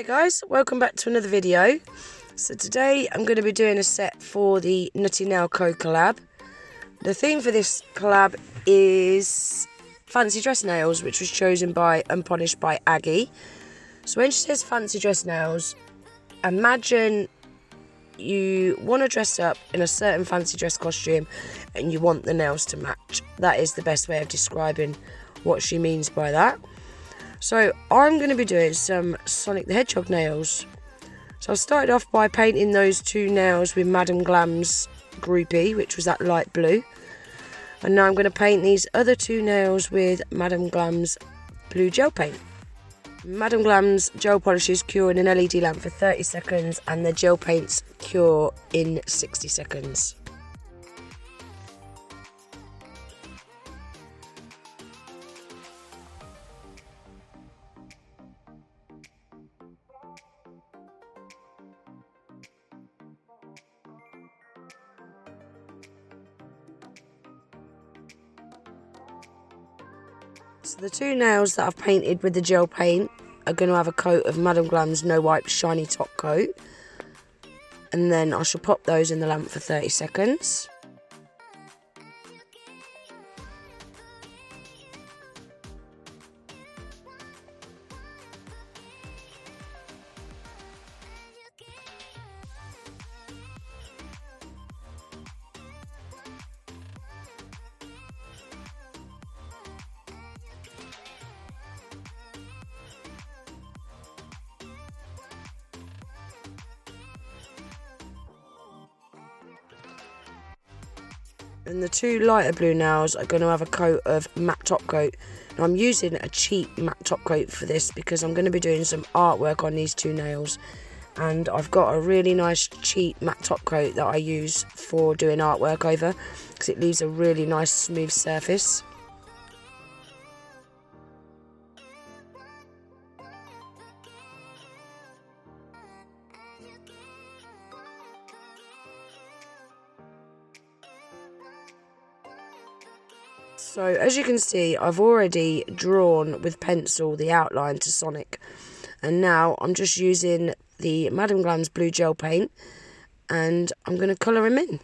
Hi guys, welcome back to another video. So today I'm going to be doing a set for the Nutty Nail Co collab. The theme for this collab is fancy dress nails, which was chosen by Unpolished by Aggie. So when she says fancy dress nails, imagine you want to dress up in a certain fancy dress costume and you want the nails to match. That is the best way of describing what she means by that. So I'm going to be doing some Sonic the Hedgehog nails. So I started off by painting those two nails with Madam Glam's Groupie, which was that light blue. And now I'm going to paint these other two nails with Madam Glam's Blue Gel paint. Madam Glam's gel polishes cure in an LED lamp for 30 seconds and the gel paints cure in 60 seconds. So the two nails that I've painted with the gel paint are going to have a coat of Madam Glam's No Wipe Shiny Top Coat. And then I shall pop those in the lamp for 30 seconds. And the two lighter blue nails are going to have a coat of matte top coat. Now I'm using a cheap matte top coat for this because I'm going to be doing some artwork on these two nails. And I've got a really nice cheap matte top coat that I use for doing artwork over, because it leaves a really nice smooth surface. So as you can see, I've already drawn with pencil the outline to Sonic, and now I'm just using the Madam Glam's Blue Gel paint and I'm going to colour him in.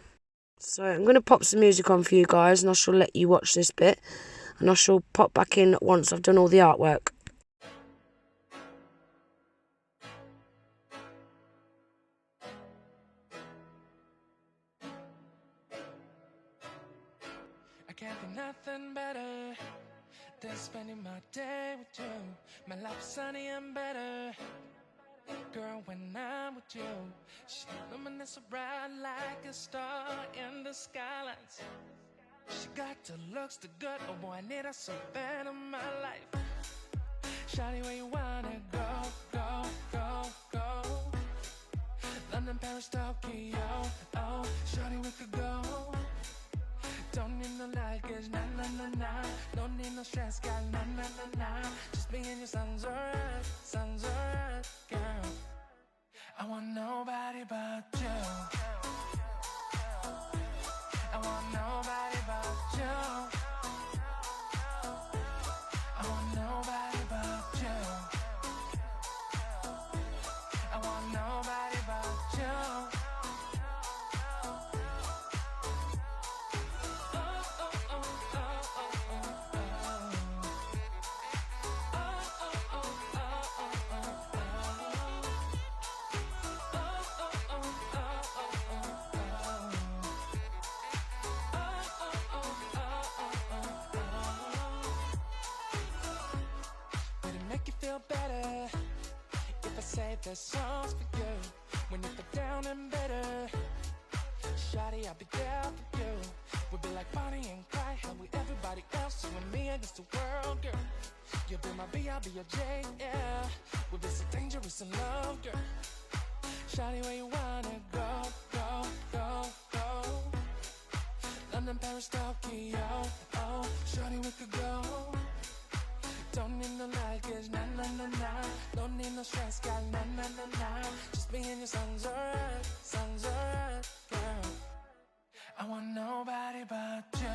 So I'm going to pop some music on for you guys and I shall let you watch this bit, and I shall pop back in once I've done all the artwork. Can't be nothing better than spending my day with you. My life's sunny and better, girl, when I'm with you. She luminous so bright like a star in the skylines. She got the looks, the good, oh boy, I need her so bad in my life. Shawty, where you wanna go, go, go, go? London, Paris, Tokyo, oh, shawty, we could go. Don't need no luggage, nah, nah, nah, nah. Don't need no stress, girl, nah, nah, nah, nah. Just be in your sun's alright, girl. I want nobody but you. I want nobody but you. I want nobody but you. I want nobody but you. Better if I say there's songs for you when you feel down and better. Shawty, I'll be there for you. We'll be like Bonnie and Clyde, how we everybody else, you and me against the world, girl. You'll be my B, I'll be your J, yeah. We'll be so dangerous in love, girl. Shawty, where you wanna go, go, go, go? London, Paris, Tokyo, oh, shawty, we could go. Don't need no luggage, nah, nah, nah, nah. Don't need no stress, girl, nah, nah, nah, nah. Just be in your sun's alright, girl. I want nobody but you.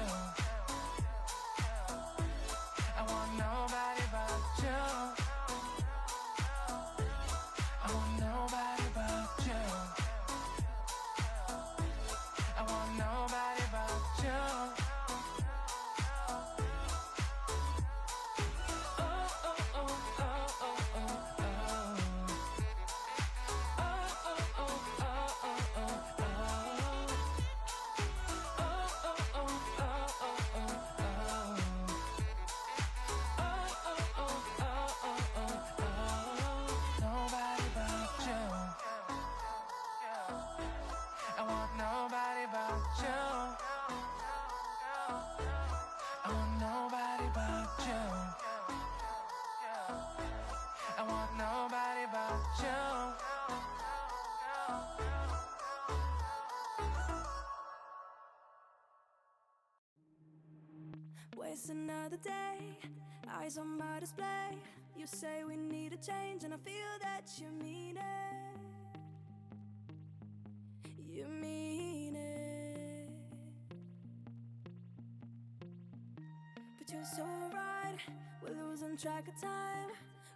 I want nobody but you. It's another day, eyes on my display. You say we need a change, and I feel that you mean it. You mean it. But you're so right, we're losing track of time,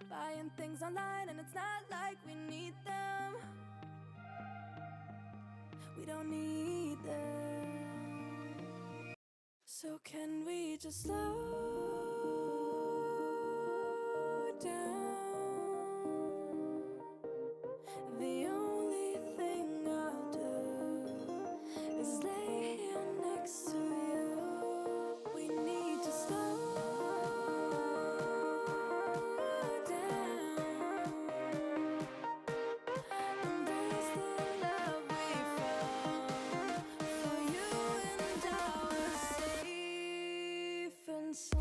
buying things online, and it's not like we need them. We don't need them. So can we just slow down? The only thing I'll do is lay here next to you. We need to slow down. Embrace the love we found. For you and I were safe and sound.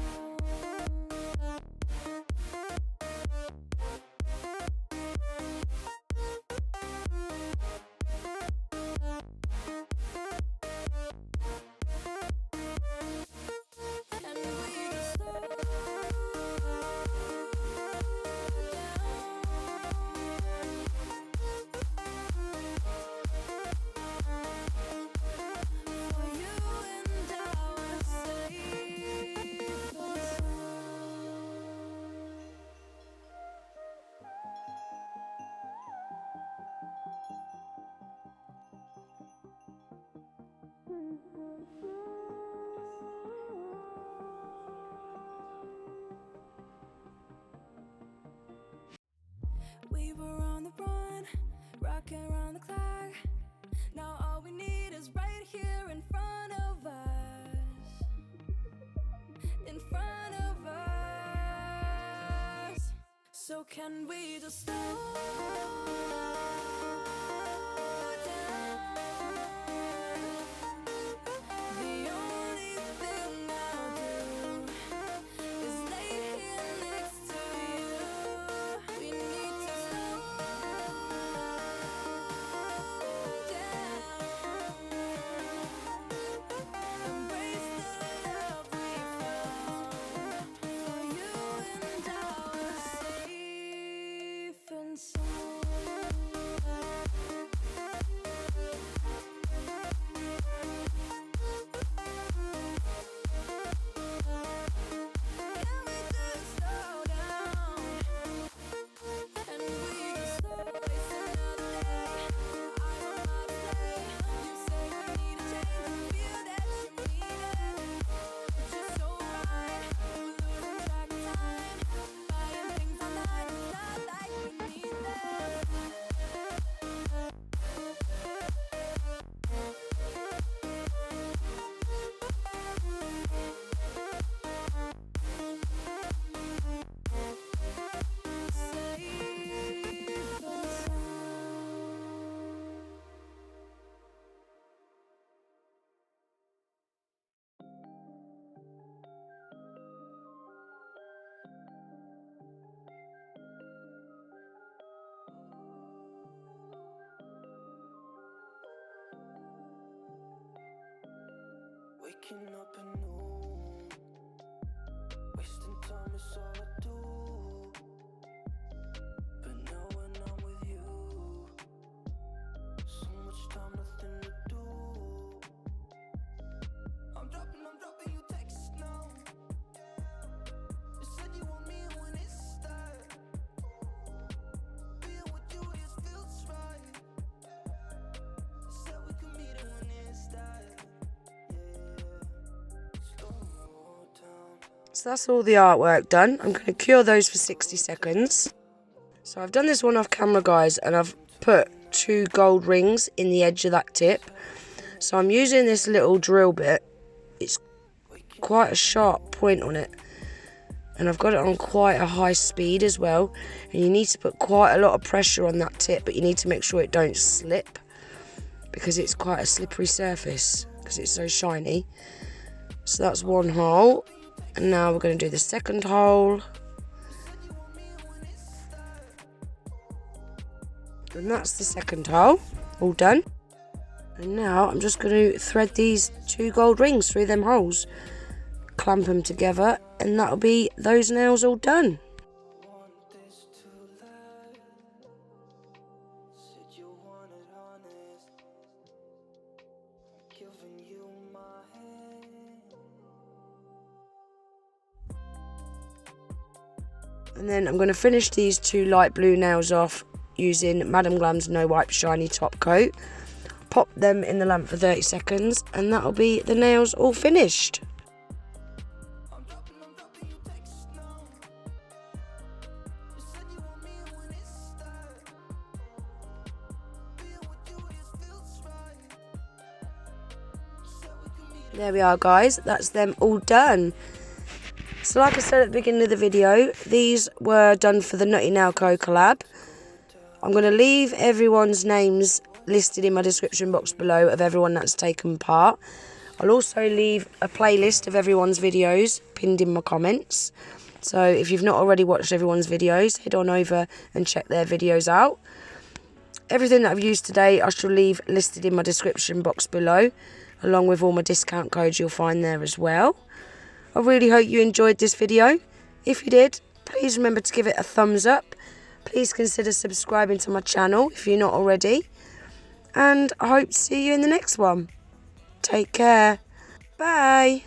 And we just slow For you and I were safe and sound. We were on the run, rocking around the clock. Now all we need is right here in front of us. In front of us. So can we just slow down? The only thing I'll do is lay here next to you. We need to slow down. Embrace the love we found. For you and I were safe and sound. Can we just slow down? And we just slow. It's another day, eyes on my display. You say we need a change, and I feel that you mean it. But you're so right, we're losing track of time, buying things online, it's not like we need them. Safe and sound. Waking up anew, wasting time is all I do. But now when I'm with you, so much time, nothing to do. I'm dropping you texts now. You said you want me when it's that. Being with you just feels right. Said we could meet it when it's that. So that's all the artwork done. I'm going to cure those for 60 seconds. So I've done this one off camera, guys, and I've put 2 gold rings in the edge of that tip. So I'm using this little drill bit. It's quite a sharp point on it, and I've got it on quite a high speed as well. And you need to put quite a lot of pressure on that tip, but you need to make sure it don't slip, because it's quite a slippery surface because it's so shiny. So that's one hole. And now we're going to do the second hole. And that's the second hole, all done. And now I'm just going to thread these 2 gold rings through them holes. clamp them together, and that'll be those nails all done. Want this to last? Said you wanted honest. I'm giving you my hand. And then I'm going to finish these 2 light blue nails off using Madam Glam's No Wipe Shiny Top Coat. Pop them in the lamp for 30 seconds, and that'll be the nails all finished. I'm dropping you texts now. You said you want me when it starts. Being with you just feels right. Said we could meet. There we are, guys, that's them all done. So like I said at the beginning of the video, these were done for the Nutty Nail Co collab. I'm going to leave everyone's names listed in my description box below of everyone that's taken part. I'll also leave a playlist of everyone's videos pinned in my comments. So if you've not already watched everyone's videos, head on over and check their videos out. Everything that I've used today I shall leave listed in my description box below, along with all my discount codes you'll find there as well. I really hope you enjoyed this video. If you did, please remember to give it a thumbs up. Please consider subscribing to my channel if you're not already. And I hope to see you in the next one. Take care. Bye.